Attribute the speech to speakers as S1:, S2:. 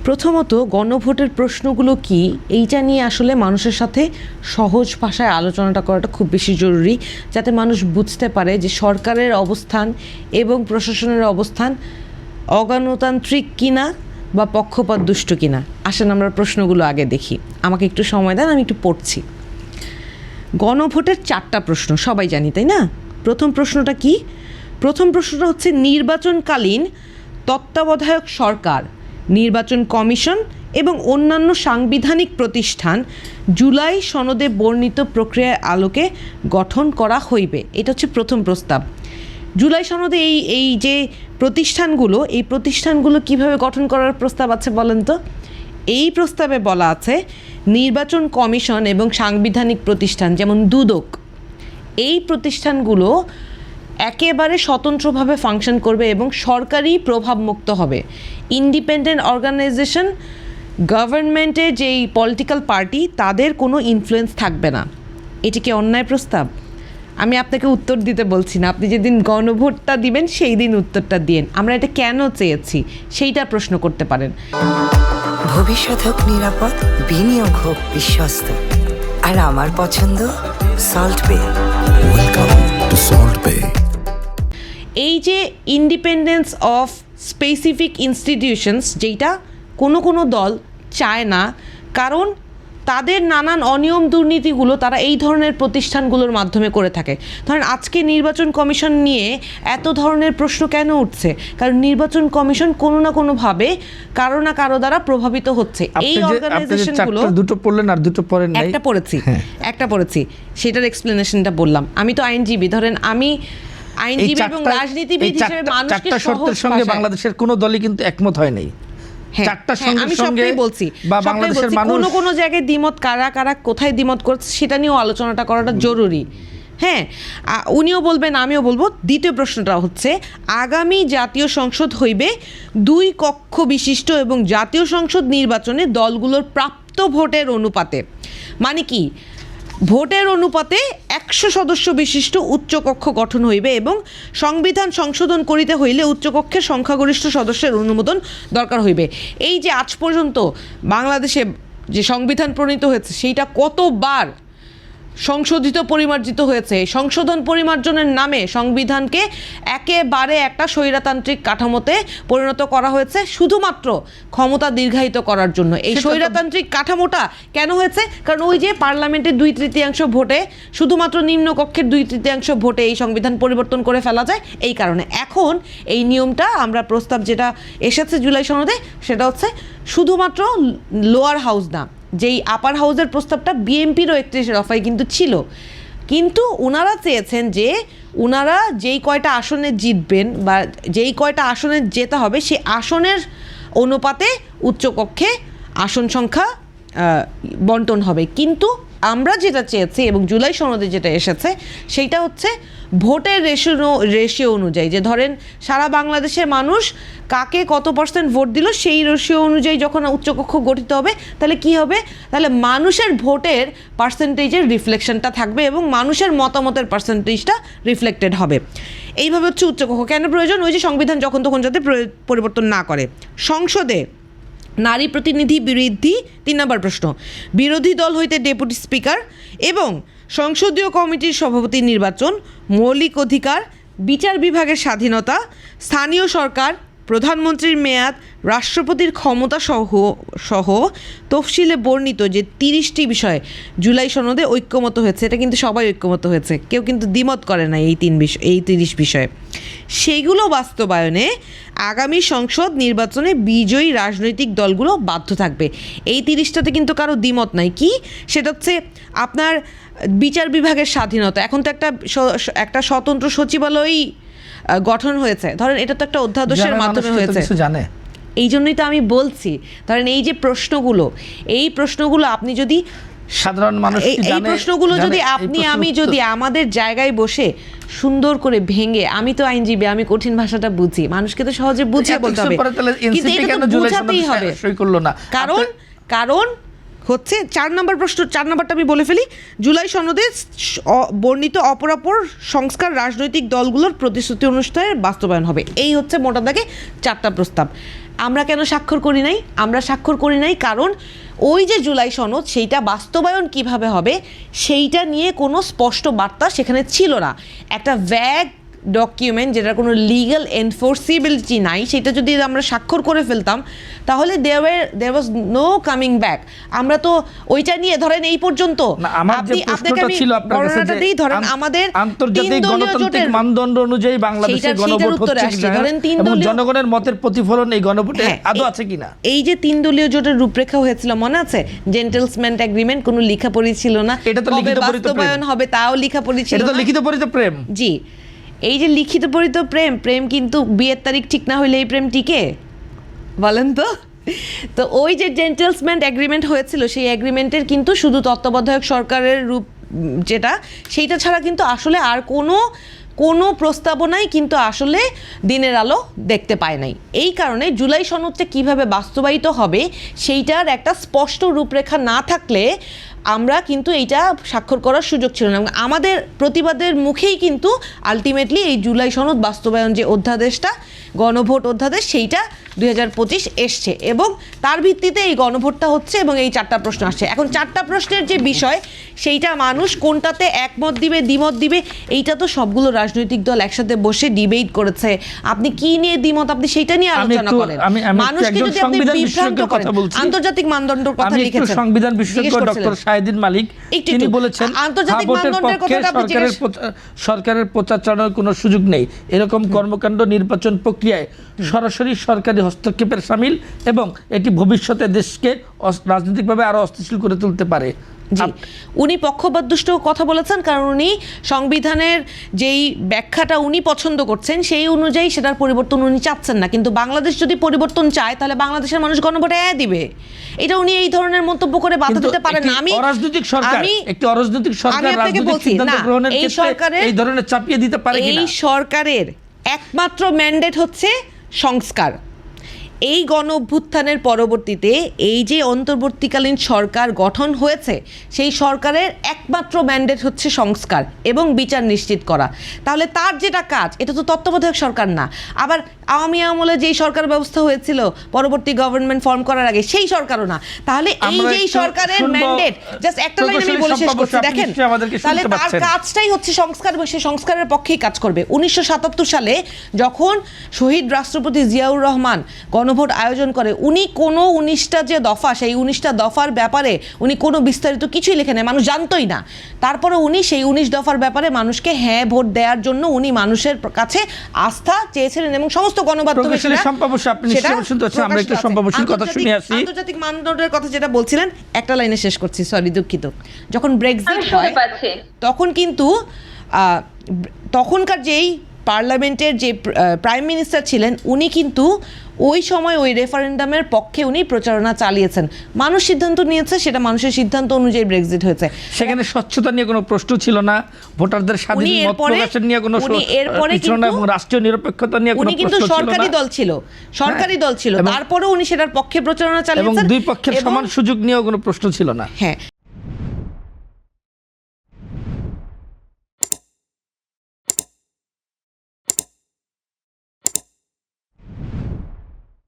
S1: প্রথমত গণভোটের প্রশ্নগুলো কি এইটা নিয়ে আসলে মানুষের সাথে সহজ ভাষায় আলোচনাটা করাটা খুব বেশি জরুরি, যাতে মানুষ বুঝতে পারে যে সরকারের অবস্থান এবং প্রশাসনের অবস্থান অগণতান্ত্রিক কিনা বা পক্ষপাত দুষ্ট কিনা। আসেন আমরা প্রশ্নগুলো আগে দেখি, আমাকে একটু সময় দেন, আমি একটু পড়ছি। গণভোটের 4টা প্রশ্ন সবাই জানি, তাই না? প্রথম প্রশ্নটা কি? প্রথম প্রশ্নটা হচ্ছে নির্বাচনকালীন তত্ত্বাবধায়ক সরকার, নির্বাচন কমিশন এবং অন্যান্য সাংবিধানিক প্রতিষ্ঠান জুলাই সনদে বর্ণিত প্রক্রিয়ার আলোকে গঠন করা হইবে। এটা হচ্ছে প্রথম প্রস্তাব। জুলাই সনদে এই যে এই প্রতিষ্ঠানগুলো কিভাবে গঠন করার প্রস্তাব আছে বলেন তো? এই প্রস্তাবে বলা আছে নির্বাচন কমিশন এবং সাংবিধানিক প্রতিষ্ঠান যেমন দুদক, এই প্রতিষ্ঠানগুলো একেবারে স্বতন্ত্রভাবে ফাংশন করবে এবং সরকারি প্রভাবমুক্ত হবে। ইন্ডিপেন্ডেন্ট অর্গানাইজেশন, গভর্নমেন্টের যেই পলিটিক্যাল পার্টি, তাদের কোনো ইনফ্লুয়েন্স থাকবে না। এটি কি অন্যায় প্রস্তাব? আমি আপনাকে উত্তর দিতে বলছি না, আপনি যেদিন গণভোটটা দিবেন সেই দিন উত্তরটা দিন। আমরা এটা কেন চেয়েছি সেইটা প্রশ্ন করতে পারেন।
S2: ভবিষ্যৎ হোক নিরাপদ, বিনিয়োগ হোক বিশ্বস্ত, আর আমার পছন্দ সল্ট বে।
S3: ওয়েলকাম টু সল্ট বে।
S1: এই যে ইন্ডিপেন্ডেন্স অফ স্পেসিফিক ইনস্টিটিউশনস, যেটা কোনো দল চায় না, কারণ তাদের নানান অনিয়ম দুর্নীতিগুলো তারা এই ধরনের প্রতিষ্ঠানগুলোর মাধ্যমে করে থাকে। ধরেন আজকে নির্বাচন কমিশন নিয়ে এত ধরনের প্রশ্ন কেন উঠছে? কারণ নির্বাচন কমিশন কোনো না কোনোভাবে কারো না কারো দ্বারা প্রভাবিত হচ্ছে। এই অর্গানাইজেশনগুলো
S4: দুটো পড়লেন আর দুটো পড়েন নাই।
S1: একটা পড়েছি, সেটার এক্সপ্লেনেশনটা বললাম। আমি তো আইনজীবী, ধরেন আমি আইনজীবী এবং রাজনীতিবিদ হিসেবে মানুষকে
S4: শর্তের সঙ্গে বাংলাদেশের কোনো দলই কিন্তু একমত হয় নাই।
S1: আমি সবটাই বলছি, কোনো জায়গায় দ্বিমত কারা কোথায় দ্বিমত করছে সেটা নিয়েও আলোচনাটা করাটা জরুরি। হ্যাঁ, উনিও বলবেন, আমিও বলবো। দ্বিতীয় প্রশ্নটা হচ্ছে আগামী জাতীয় সংসদ হইবে 2 কক্ষ বিশিষ্ট এবং জাতীয় সংসদ নির্বাচনে দলগুলোর প্রাপ্ত ভোটের অনুপাতে, মানে কি ভোটের অনুপাতে 100 সদস্য বিশিষ্ট উচ্চকক্ষ গঠন হইবে এবং সংবিধান সংশোধন করিতে হইলে উচ্চকক্ষের সংখ্যাগরিষ্ঠ সদস্যের অনুমোদন দরকার হইবে। এই যে আজ পর্যন্ত বাংলাদেশে যে সংবিধান প্রণীত হয়েছে সেইটা কতবার সংশোধিত পরিমার্জিত হয়েছে। সংশোধন পরিমার্জনের নামে সংবিধানকে একেবারে একটা স্বৈরতান্ত্রিক কাঠামোতে পরিণত করা হয়েছে শুধুমাত্র ক্ষমতা দীর্ঘায়িত করার জন্য। এই স্বৈরতান্ত্রিক কাঠামোটা কেন হয়েছে? কারণ ওই যে পার্লামেন্টের 2/3 ভোটে, শুধুমাত্র নিম্নকক্ষের 2/3 ভোটে এই সংবিধান পরিবর্তন করে ফেলা যায়। এই কারণে এখন এই নিয়মটা, আমরা প্রস্তাব যেটা এসেছে জুলাই সনদে, সেটা হচ্ছে শুধুমাত্র লোয়ার হাউস না, যেই আপার হাউসের প্রস্তাবটা বিএনপিরও 31 দফায় কিন্তু ছিল, কিন্তু ওনারা চেয়েছেন যে ওনারা যেই কয়টা আসনে জিতবেন বা যেই কয়টা আসনে যেতে হবে সেই আসনের অনুপাতে উচ্চকক্ষে আসন সংখ্যা বন্টন হবে। কিন্তু আমরা যেটা চেয়েছি এবং জুলাই সনদে যেটা এসেছে সেইটা হচ্ছে ভোটের রেশিও অনুযায়ী, যে ধরেন সারা বাংলাদেশের মানুষ কাকে কত % ভোট দিল সেই রেশিও অনুযায়ী যখন উচ্চকক্ষ গঠিত হবে, তাহলে কি হবে? তাহলে মানুষের ভোটের পার্সেন্টেজের রিফ্লেকশনটা থাকবে এবং মানুষের মতামতের পার্সেন্টেজটা রিফ্লেক্টেড হবে। এইভাবে হচ্ছে উচ্চকক্ষ কেন প্রয়োজন? ওই যে সংবিধান যখন তখন যাতে পরিবর্তন না করে। সংসদে নারী প্রতিনিধি বৃদ্ধি 3 নম্বর প্রশ্ন। বিরোধী দল হইতে ডেপুটি স্পিকার এবং সংসদীয় কমিটির সভাপতি নির্বাচন, মৌলিক অধিকার, বিচার বিভাগের স্বাধীনতা, স্থানীয় সরকার, প্রধানমন্ত্রীর মেয়াদ, রাষ্ট্রপতির ক্ষমতা সহ তফসিলে বর্ণিত যে 30টি বিষয়ে জুলাই সনদে ঐক্যমত হয়েছে। এটা কিন্তু সবাই ঐক্যমত হয়েছে, কেউ কিন্তু দ্বিমত করে না এই 30 বিষয়ে। সেইগুলো বাস্তবায়নে আগামী সংসদ নির্বাচনে বিজয়ী রাজনৈতিক দলগুলো বাধ্য থাকবে। এই 30টাতে কিন্তু কারো দ্বিমত নাই। কি সেটা হচ্ছে আপনার বিচার বিভাগের স্বাধীনতা। এখন তো একটা স্বতন্ত্র সচিবালয়ই গঠন হয়েছে, ধরেন এটা তো একটা অধ্যাদেশের মাধ্যমে হয়েছে। এই জন্যই তো আমি বলছি, ধরেন এই যে এই প্রশ্নগুলো আপনি যদি
S4: সাধারণ মানুষ
S1: এই প্রশ্নগুলো যদি আমি যদি আমাদের জায়গায় বসে সুন্দর করে ভেঙে, আমি তো আইনজীবী, আমি কঠিন ভাষাটা বুঝি, মানুষকে তো সহজে বুঝিয়ে বলতে হবে, কিন্তু এটা তো বুঝাতেই হবে। কারণ হচ্ছে 4 নম্বর প্রশ্ন, 4 নম্বরটা আমি বলে ফেলি। জুলাই সনদে বর্ণিত অপরাপর সংস্কার রাজনৈতিক দলগুলোর প্রতিশ্রুতি অনুষ্ঠানের বাস্তবায়ন হবে। এই হচ্ছে মোটা দাগে 4টা প্রস্তাব। আমরা কেন স্বাক্ষর করি নাই? আমরা স্বাক্ষর করি নাই কারণ ওই যে জুলাই সনদ সেইটা বাস্তবায়ন কিভাবে হবে সেইটা নিয়ে কোনো স্পষ্ট বার্তা সেখানে ছিল না। একটা ভ্যাগ ডকুমেন্ট যেটার কোনো লিগ্যাল এনফোর্সিবিলিটি নাই, সেটা যদি আমরা স্বাক্ষর করে ফেলতাম তাহলে দেয়ার ওয়াজ নো কামিং ব্যাক। আমরা তো ওইটা নিয়ে ধরেন এই পর্যন্ত আমাদের
S4: আন্তর্জাতিক গণতান্ত্রিক মানদণ্ড অনুযায়ী বাংলাদেশের গণভোট হচ্ছে এবং জনগণের মতের প্রতিফলন এই গণভোটে আদৌ আছে কিনা।
S1: এই যে 3 দলীয় জোটের রূপরেখা হয়েছিল মনে আছে, জেন্টলসম্যান এগ্রিমেন্ট, কোনো লেখাপড়ি ছিল না,
S4: এটা তো লিখিত
S1: বাস্তবায়ন হবে তাও লেখাপড়ি ছিল না,
S4: এটা তো লিখিত পরিচিত প্রেম।
S1: জি, এই যে লিখিত পরিচিত প্রেম কিন্তু বিয়ের তারিখ ঠিক না হইলে এই প্রেম টিকে বলেন তো? তো ওই যে জেন্টলসম্যান এগ্রিমেন্ট হয়েছিল সেই এগ্রিমেন্টের কিন্তু শুধু তত্ত্বাবধায়ক সরকারের রূপ যেটা সেইটা ছাড়া কিন্তু আসলে আর কোনো প্রস্তাবনাই কিন্তু আসলে দিনের আলো দেখতে পায় নাই। এই কারণে জুলাই সনদটা কিভাবে বাস্তবায়িত হবে সেইটার একটা স্পষ্ট রূপরেখা না থাকলে আমরা কিন্তু এইটা স্বাক্ষর করার সুযোগ ছিল না। আমাদের প্রতিবাদের মুখেই কিন্তু আলটিমেটলি এই জুলাই সনদ বাস্তবায়ন যে অধ্যাদেশটা, গণভোট অধ্যাদেশ, সেইটা 2025 এসছে এবং তার ভিত্তিতে এই গণভোটটা হচ্ছে এবং এই 4টা প্রশ্ন আসছে। এখন 4টা প্রশ্নের যে বিষয় সেইটা মানুষ কোনটাতে একমত দিবে দ্বিমত দিবে এইটা তো সবগুলো রাজনৈতিক দল একসাথে বসে ডিবেট করেছে। আপনি কি নিয়ে দ্বিমত আপনি সেইটা নিয়ে আলোচনা করেন। মানুষকে যদি আপনি বিভ্রান্ত করেন, আন্তর্জাতিক মানদণ্ডের কথা লিখেছেন
S4: সংবিধান বিশেষজ্ঞ ডক্টর শাহিদিন মালিক তিনি বলেছেন
S1: আন্তর্জাতিক মানদণ্ডের কথাটা
S4: সরকারের প্রচার চালানোর কোনো সুযোগ নেই। এরকম কর্মকাণ্ড নির্বাচন প্রক্রিয়ায় সরাসরি সরকারি হস্তক্ষেপের শামিল এবং এটি ভবিষ্যতে দেশকে রাজনৈতিকভাবে আরো অস্থিতিশীল করে তুলতে পারে।
S1: জি, উনি পক্ষপাতদুষ্ট কথা বলেছেন কারণ উনি সংবিধানের যেই ব্যাখ্যাটা উনি পছন্দ করছেন সেই অনুযায়ী সেটার পরিবর্তন উনি চাচ্ছেন না। কিন্তু বাংলাদেশ যদি পরিবর্তন চায় তাহলে বাংলাদেশের মানুষ গণভোটে দিবে। এটা উনি এই ধরনের মন্তব্য করে বাধা দিতে পারেন না।
S4: অরাজনৈতিক সরকার, একটি অরাজনৈতিক সরকার রাজনৈতিক সিদ্ধান্ত গ্রহণের ক্ষেত্রে এই ধরনের চাপিয়ে দিতে পারে কিনা?
S1: এই সরকারের একমাত্র ম্যান্ডেট হচ্ছে সংস্কার। এই গণ অভ্যুত্থানের পরবর্তীতে এই যে অন্তর্বর্তীকালীন সরকার গঠন হয়েছে সেই সরকারের একমাত্র ম্যান্ডেট হচ্ছে সংস্কার এবং বিচার নিশ্চিত করা। তাহলে তার যেটা কাজ, এটা তো তত্ত্বাবধায়ক সরকার না। আবার আওয়ামী আমলে যেই সরকার ব্যবস্থা হয়েছিল পরবর্তী গভর্নমেন্ট ফর্ম করার আগে সেই সরকারও না। তাহলে এই যে সরকারের ম্যান্ডেট, জাস্ট একটা লাইন আমি বলে শেষ করছি, দেখেন তাহলে তার কাজটাই হচ্ছে সংস্কার, সে সংস্কারের পক্ষেই কাজ করবে। 1977 সালে যখন শহীদ রাষ্ট্রপতি জিয়াউর রহমান গণভোট আয়োজন করে উনি কোনো 19টা যে দফা, সেই 19টা দফার ব্যাপারে উনি কোনো বিস্তারিত কিছুই লেখেন না, মানুষ জানতোই না। তারপরে উনি সেই 19 দফার ব্যাপারে মানুষকে হ্যাঁ ভোট দেওয়ার জন্য উনি মানুষের কাছে আস্থা চেয়েছিলেন এবং সমস্ত গণমাধ্যমে আন্তর্জাতিক মানদণ্ডের কথা যেটা বলছিলেন, একটা লাইনে শেষ করছি, সরি দুঃখিত। যখন ব্রেক্সিট হয় তখন কিন্তু তখনকার যেই পার্লামেন্টের যে প্রাইম মিনিস্টার ছিলেন উনি কিন্তু ওই সময় ওই রেফারেন্ডামের পক্ষে উনি প্রচারণা চালিয়েছেন। মানুষ সিদ্ধান্ত নিয়েছে, সেটা মানুষের সিদ্ধান্ত অনুযায়ী ব্রেক্সিট হয়েছে।
S4: সেখানে স্বচ্ছতা নিয়ে কোনো প্রশ্ন ছিল না, ভোটারদের স্বাধীন মত প্রকাশের নিয়ে কোনো ছিল না এবং রাষ্ট্রীয় নিরপেক্ষতা নিয়ে কোনো প্রশ্ন ছিল না।
S1: সরকারি দল ছিল, তারপরে উনি সেটার পক্ষে প্রচারণা চালিয়েছেন
S4: এবং দুই পক্ষের সমান সুযোগ নিয়েও কোনো প্রশ্ন ছিল না।
S1: হ্যাঁ,